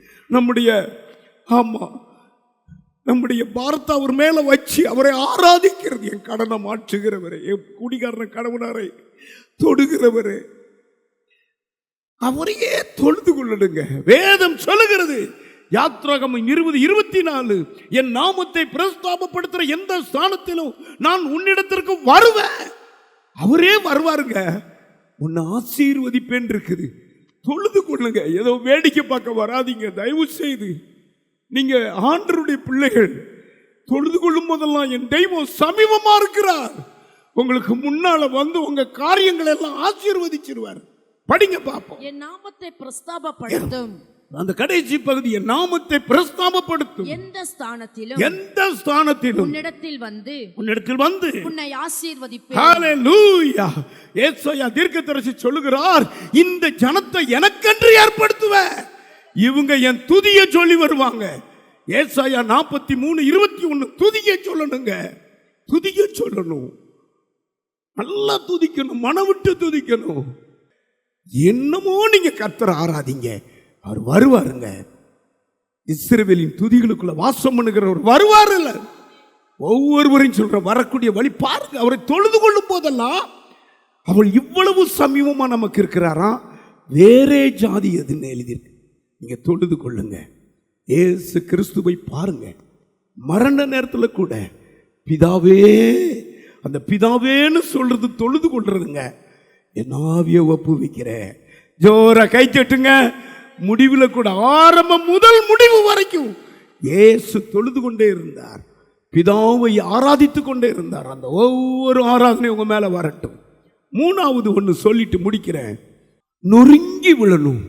நம்முடைய பாரத்தை அவர் மேல வச்சு அவரை ஆராதிக்கிறது. என் கடனை மாற்றுகிறவரே, என் குடிகாரன கடவுளாரை தொடுகிறவரே, அவரையே தொழுது கொள்ளணுங்க. வேதம் சொல்லுகிறது, யாத்ராகமம் 20:24, என் நாமத்தை பிரஸ்தாபப்படுத்துற எந்த ஸ்தானத்திலும் நான் உன்னிடத்திற்கு வருவேன். அவரே வருவாருங்க. உன்னை ஆசீர்வதிப்பேன் இருக்குது. தொழுது கொள்ளுங்க. ஏதோ வேடிக்கை பார்க்க வராதீங்க. தயவு செய்து நீங்க ஆண்டவருடைய பிள்ளைகள். தொழுது கொள்ளும் போதெல்லாம் என் தெய்வம் சமீபமா இருக்கிறார். உங்களுக்கு முன்னால வந்து உங்க காரியங்களை எல்லாம் ஆசீர்வதிச்சிருவார். படிங்க பாப்போம். என் நாமத்தை பிரஸ்தாபப்படுத்தும். அந்த கடைசி பகுதி, என் நாமத்தை பிரஸ்தாபப்படுத்தும். எந்த ஸ்தானத்திலும் உன்னிடத்தில் வந்து உன்னை ஆசீர்வதிப்பேன். ஹல்லேலூயா. ஏசாயா தீர்க்கதரிசி சொல்லுகிறார், இந்த ஜனத்தை எனக்கென்று ஏற்படுத்துவேன். இவங்க என் துதியை சொல்லி வருவாங்க. ஏசாயா 43:21. துதியை சொல்லணுங்க. துதியை சொல்லணும். நல்லா துதிக்கணும். மனம் விட்டு துதிக்கணும். என்னமோ நீங்க கர்த்தரை ஆராதிங்க, அவர் வருவாருங்க. இஸ்ரவேலின் துதிகளுக்குள்ள வாசம் பண்ணுகிறவர் வருவார். இல்ல, ஒவ்வொருவரையும் சொல்ற வரக்கூடிய வழி பாருங்க. அவரை தொழுது கொள்ளும் போதெல்லாம் அவள் இவ்வளவு சமீபமா நமக்கு இருக்கிறாராம். வேறே ஜாதி எதுன்னு எழுதியிருக்கு. நீங்க தொழுது கொள்ளுங்க. இயேசு கிறிஸ்துவை பாருங்க. மரண நேரத்தில் கூட பிதாவே, அந்த பிதாவேன்னு சொல்றது தொழுது கொள்றதுங்க. என் ஆவியை ஒப்புவிக்கிறேன். ஜோர கை தட்டுங்க. முடிவில் கூட ஆரம்பம் முதல் முடிவு வரைக்கும் இயேசு தொழுது கொண்டே இருந்தார், பிதாவை ஆராதித்துக் கொண்டே இருந்தார். அந்த ஒவ்வொரு ஆராதனை உங்க மேல வரட்டும். மூணாவது ஒன்று சொல்லிட்டு முடிக்கிறேன். நொறுங்கி விழணும்.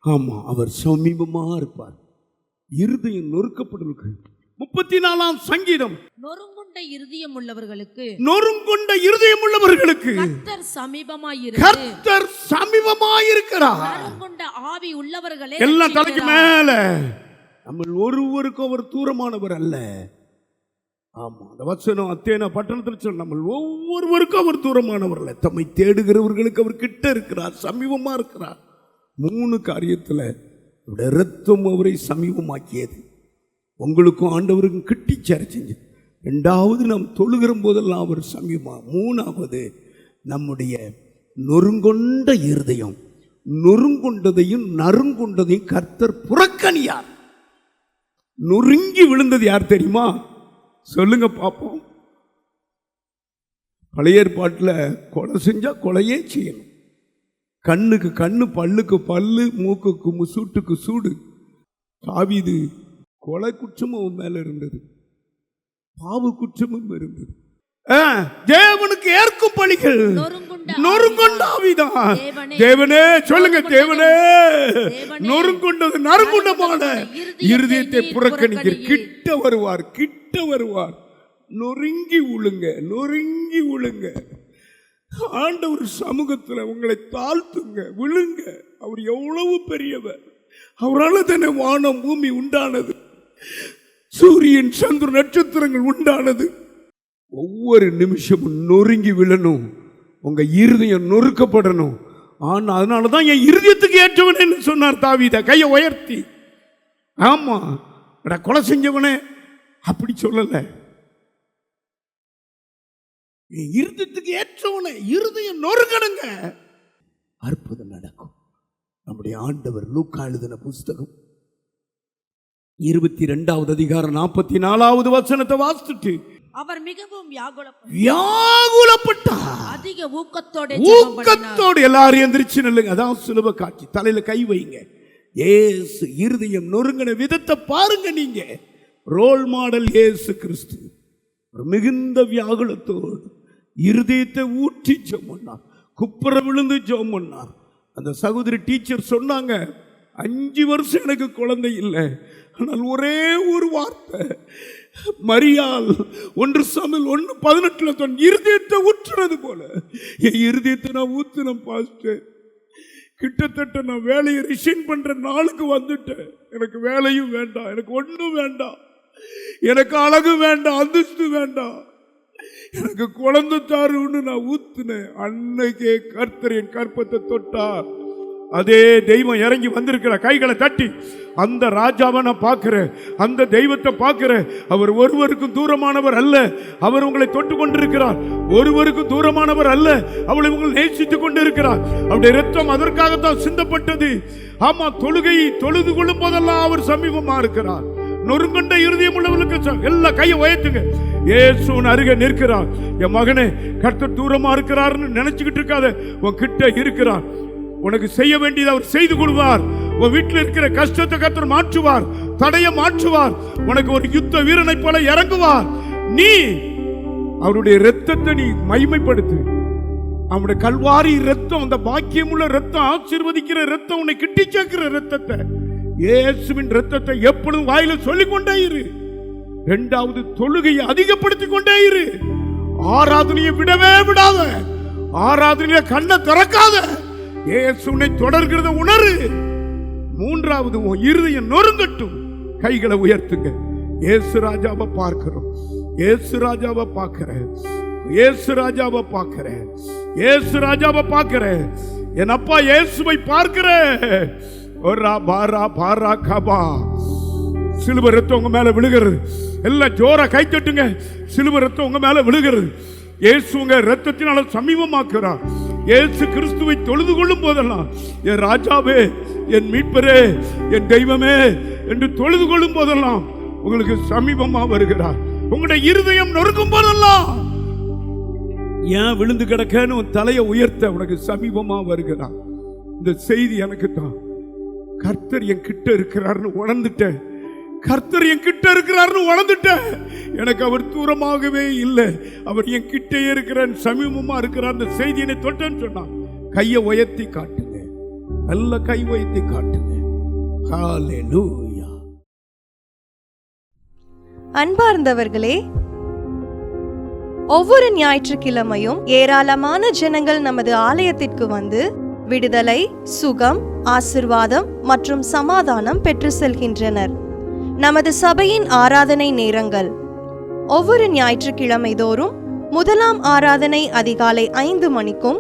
ஆமா, அவர் சமீபமா இருப்பார். இருதயம் நொறுக்கப்படுவதற்கு 34ஆம் சங்கீதம். நொறுங்குண்ட இருதயம் உள்ளவர்களுக்கு, நொறுங்குண்ட இருதயம் உள்ளவர்களுக்கு கர்த்தர் சமீபமாய் கர்த்தர் சமீபமாய் இருக்கிறார். நொறுங்குண்ட ஆவி உள்ளவர்களே எல்லாம் தலைக்கு மேல. நம்ம ஒருவருக்கும் அவர் தூரமானவர் அல்ல. ஆமா, அந்த வசனம் அத்தேனா பட்டணத்தில் சொன்ன நம்ம ஒவ்வொருவருக்கும் அவர் தூரமானவர் அல்ல. தம்மை தேடுகிறவர்களுக்கு அவர் கிட்ட இருக்கிறார், சமீபமா இருக்கிறார். 3 காரியத்துல இரத்தம் அவரை சமீபமாக்கியது. உங்களுக்கும் ஆண்டவருக்கும் கிட்டி சேரச்சிங்க. 2வது, நாம் தொழுகிற போதெல்லாம் அவர் சமீபமா. 3வது, நம்முடைய நொறுங்கொண்ட இருதயம், நொறுங்கொண்டதையும் நறுங்கொண்டதையும் கர்த்தர் புறக்கணியார். நொறுங்கி விழுந்தது யார் தெரியுமா? சொல்லுங்க பார்ப்போம். பழைய ஏற்பாட்டில் கொலை செஞ்சா கொலையே செய்யணும். கண்ணுக்கு கண்ணு, பல்லுக்கு பல்லு, மூக்குக்கு சூட்டுக்கு சூடு. தாவீது கொலை குற்றமும் அவன் மேல இருந்தது, பாவ குற்றமும் இருந்தது. தேவனுக்கு ஏற்கும் பலிகள் நொறுங்கொண்ட ஆவிதான். தேவனே, சொல்லுங்க, தேவனே, நொறுங்கொண்டது நறுங்குண்டமான இருதயத்தை புறக்கணிக்கிற. கிட்ட வருவார், கிட்ட வருவார். நொறுங்கி உழுங்க, நொறுங்கி உழுங்க. ஆண்டவர் சமூகத்தில் உங்களை தாழ்த்துங்க, விழுங்க. அவர் எவ்வளவு பெரியவர். அவரால் தானே வானம் பூமி உண்டானது, சூரியன் சந்திர நட்சத்திரங்கள் உண்டானது. ஒவ்வொரு நிமிஷமும் நொறுங்கி விழணும், உங்க இருதயம் நொறுக்கப்படணும். ஆனா அதனாலதான் என் இருதயத்துக்கு ஏற்றவனே சொன்னார் தாவீது, கையை உயர்த்தி. ஆமா, கொலை செஞ்சவனே அப்படி சொல்லல, இருதயத்துக்கு ஏற்றவனே. இருதயம் நொறுங்கணுங்க, அற்புதம் நடக்கும். நம்முடைய ஆண்டவர் லூக்கா எழுதின புஸ்தகம் 22வது அதிகாரம் 44வது வசனத்தை வாசித்துட்டு, அவர் மிகவும் வியாகுலப்பட்டார். அதிக ஊக்கத்தோடு. எல்லாரும் எந்திரிச்சு நில்லுங்க. அதான் சுலப காட்சி. தலையில கை வைங்க. இயேசு இருதயம் நொறுங்கின விதத்தை பாருங்க. நீங்க ரோல் மாடல் இயேசு கிறிஸ்து. மிகுந்த வியாகுலத்தோடு இருதயத்தை ஊற்றி ஜெபம் பண்ணார், குப்புற விழுந்து ஜெபம் பண்ணார். அந்த சகோதரி டீச்சர் சொன்னாங்க, 5 வருஷம் எனக்கு குழந்தை இல்லை, ஆனால் ஒரே ஒரு வார்த்தை, மரியாள் 1 சாமுவேல் 1:18 தன் இருதயத்தை ஊற்றுறது போல என் இருதயத்தை நான் ஊற்றினேன் பாஸ்டர். கிட்டத்தட்ட நான் வேலையை ரிசைன் பண்ற நாளுக்கு வந்துட்டேன். எனக்கு வேலையும் வேண்டாம், எனக்கு ஒன்றும் வேண்டாம், எனக்கு அழகு வேண்டாம், அந்தஸ்து வேண்டாம், எனக்கு குழந்தை தாருன்னு நான் ஊத்துனேன். அன்னைக்கே கர்த்தர் என் கற்பத்தை தொட்டார். அதே தெய்வம் இறங்கி வந்திருக்கிற. கைகளை தட்டி அந்த ராஜாவை நான் பார்க்கிறேன், அந்த தெய்வத்தை பார்க்கிறேன். அவர் ஒருவருக்கும் தூரமானவர் அல்ல. அவர் உங்களை தொட்டு கொண்டிருக்கிறார். ஒருவருக்கும் தூரமானவர் அல்ல. அவளை உங்களை நேசித்துக் கொண்டிருக்கிறார். அவருடைய இரத்தம் அதற்காகத்தான் சிந்தப்பட்டது. ஆமா, தொழுகை தொழுது கொள்ளும் போதெல்லாம் அவர் சமீபமா இருக்கிறார். நொறுங்கொண்ட இருதயம் உள்ளவர்களுக்கு எல்லா கையை உயர்த்துங்க. இயேசுவின் அருகே நிற்கிறார். என் மகனே, கர்த்தர் தூரமா இருக்கிறார்னு நினைச்சுக்கிட்டு இருக்காத, உன் கிட்ட இருக்கிறார். உனக்கு செய்ய வேண்டியது அவர் செய்து கொள்வார். உன் வீட்டில் இருக்கிற கஷ்டத்தை கர்த்தர் மாற்றுவார், தடையை மாற்றுவார். உனக்கு ஒரு யுத்த வீரனை போல இறங்குவார். நீ அவருடைய இரத்தத்தை நீ மகிமைப்படுத்து. அவருடைய கல்வாரி இரத்தம், அந்த பாக்கியமுள்ள இரத்தம், ஆசீர்வதிக்கிற இரத்தம், உன்னை கிட்டி சேர்க்கிற இரத்தத்தை, இயேசுவின் இரத்தத்தை எப்பொழுதும் வாயில சொல்லிக் கொண்டே இரு. 2வது, தொழுகையை அதிகப்படுத்திக் கொண்டே இரு. ஆராதனையை விடவே விடாத. ஆராதனையை கண்ணை திறக்காத. இயேசுவை தொடர்கிறத உணரு. 3வது, இருதயம் நொறுங்கட்டும். கைகளை உயர்த்துங்க. இயேசு ராஜாவை பார்க்கிறோம், இயேசு ராஜாவை பார்க்கிறேன், இயேசு ராஜாவை பார்க்கிறேன், இயேசு ராஜாவை பார்க்கிறேன். என் அப்பா இயேசுவை பார்க்கிறேன். சிலுவை ரத்தம் உங்க மேல விழுகிறது. எல்லாம் ஜோரா கை தட்டுங்க. சிலுவை ரத்தம் உங்க மேல விழுகிறது. இயேசு உங்க ரத்தத்தினால சமீபமாக்குறார். இயேசு கிறிஸ்துவை தொழுது கொள்ளும் போதெல்லாம், என் ராஜாவே, என் மீட்பரே, என் தெய்வமே என்று தொழுது கொள்ளும் போதெல்லாம் உங்களுக்கு சமீபமா வருகிறார். உங்களுடைய இருதயம் நொறுக்கும் போதெல்லாம் ஏன் விழுந்து கிடக்கன்னு உன் தலையை உயர்த்த உனக்கு சமீபமா வருகிறான். இந்த செய்தி எனக்கு தான். கர்த்தர் என் கிட்ட இருக்கிறார்னு உணர்ந்துட்டேன். கர்த்தர் என் கிட்ட இருக்கிறார்னு உணர்ந்துட்டேன். எனக்கு அவர் தூரமாகவே இல்லை, அவர் என் கிட்டே இருக்கிறார், சமீபமா இருக்கிறார். அந்த செய்தியை தொட்டேன்னு சொன்னான். கையை உயர்த்தி காட்டுங்க, நல்ல கை உயர்த்தி காட்டுங்க. ஹல்லேலூயா. அன்பார்ந்தவர்களே, ஒவ்வொரு ஞாயிற்றுக்கிழமையும் ஏராளமான ஜனங்கள் நமது ஆலயத்திற்கு வந்து விடுதலை, சுகம், ஆசிர்வாதம் மற்றும் சமாதானம் பெற்று செல்கின்றனர். நமது சபையின் ஆராதனை நேரங்கள்: ஒவ்வொரு ஞாயிற்றுக்கிழமை தோறும் முதலாம் ஆராதனை அதிகாலை 5 மணிக்கும்,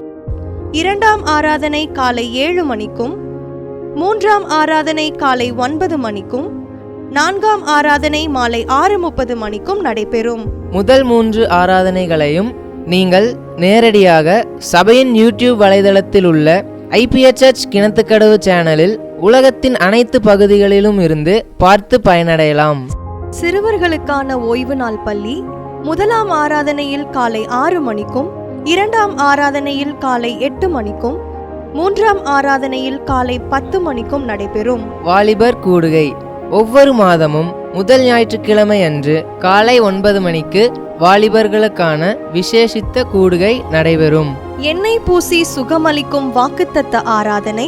இரண்டாம் ஆராதனை காலை 7 மணிக்கும், மூன்றாம் ஆராதனை காலை 9 மணிக்கும், நான்காம் ஆராதனை மாலை 6:30 மணிக்கும் நடைபெறும். முதல் 3 ஆராதனைகளையும் நீங்கள் நேரடியாக சபையின் யூடியூப் வலைதளத்தில் உள்ள IPHH கிணத்துக்கடவு சேனலில் உலகத்தின் அனைத்து பகுதிகளிலும் இருந்து பார்த்து பயனடையலாம். சிறுவர்களுக்கான ஓய்வு நாள் பள்ளி முதலாம் ஆராதனையில் காலை 6 மணிக்கும், இரண்டாம் ஆராதனையில் காலை 8 மணிக்கும், மூன்றாம் ஆராதனையில் காலை 10 மணிக்கும் நடைபெறும். வாலிபர் கூடுகை ஒவ்வொரு மாதமும் முதல் ஞாயிற்றுக்கிழமை அன்று காலை 9 மணிக்கு வாலிபர்களுக்கான விசேஷித்த கூடுகை நடைபெறும். எண்ணெய் பூசி சுகமளிக்கும் வாக்குத்தத்த ஆராதனை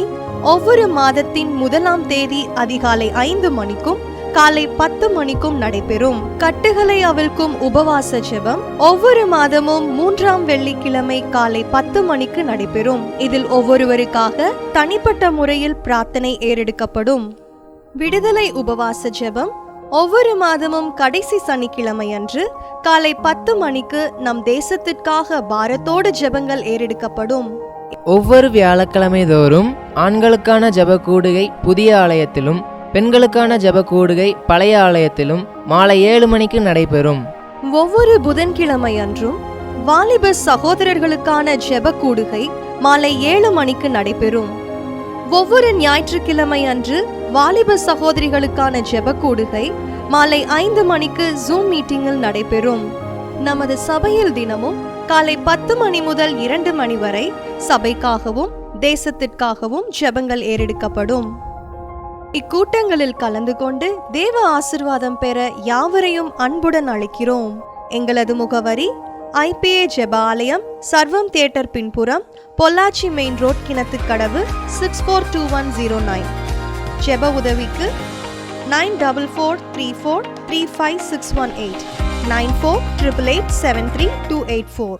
ஒவ்வொரு மாதத்தின் 1ஆம் தேதி அதிகாலை 5 மணிக்கும் காலை 10 மணிக்கும் நடைபெறும். கட்டுகளை அவிழ்க்கும் உபவாச ஜெபம் ஒவ்வொரு மாதமும் 3ஆம் வெள்ளிக்கிழமை காலை 10 மணிக்கு நடைபெறும். இதில் ஒவ்வொருவருக்காக தனிப்பட்ட முறையில் பிரார்த்தனை ஏறெடுக்கப்படும். விடுதலை உபவாச ஜெபம் ஒவ்வொரு மாதமும் கடைசி சனிக்கிழமை அன்று காலை 10 மணிக்கு நம் தேசத்திற்காக பாரத்தோடு ஜெபங்கள் ஏறெடுக்கப்படும். ஒவ்வொரு வியாழக்கிழமை தோறும் ஆண்களுக்கான ஜெப கூடுகை புதிய ஆலயத்திலும், பெண்களுக்கான ஜெப கூடுகை பழைய ஆலயத்திலும் மாலை 7 மணிக்கு நடைபெறும். ஒவ்வொரு புதன்கிழமை அன்றும் வாலிப சகோதரர்களுக்கான ஜெப கூடுகை மாலை 7 மணிக்கு நடைபெறும். ஒவ்வொரு ஞாயிற்றுக்கிழமை அன்று வாலிப சகோதரிகளுக்கான ஜெப கூடுகை மாலை 5 மணிக்கு ஜூம் மீட்டிங்கில் நடைபெறும். நமது சபையில் தினமும் காலை 10 மணி முதல் 2 மணி வரை சபைக்காகவும் தேசத்திற்காகவும் ஜெபங்கள் ஏறெடுக்கப்படும். இக்கூட்டங்களில் கலந்து கொண்டு தேவ ஆசிர்வாதம் பெற யாவரையும் அன்புடன் அழைக்கிறோம். எங்களது முகவரி: IPA ஜெப ஆலயம், சர்வம் தியேட்டர் பின்புறம், பொள்ளாச்சி மெயின் ரோட், கிணத்துக்கடவு, 642109. ஜெப உதவிக்கு 9443435618 9488873284.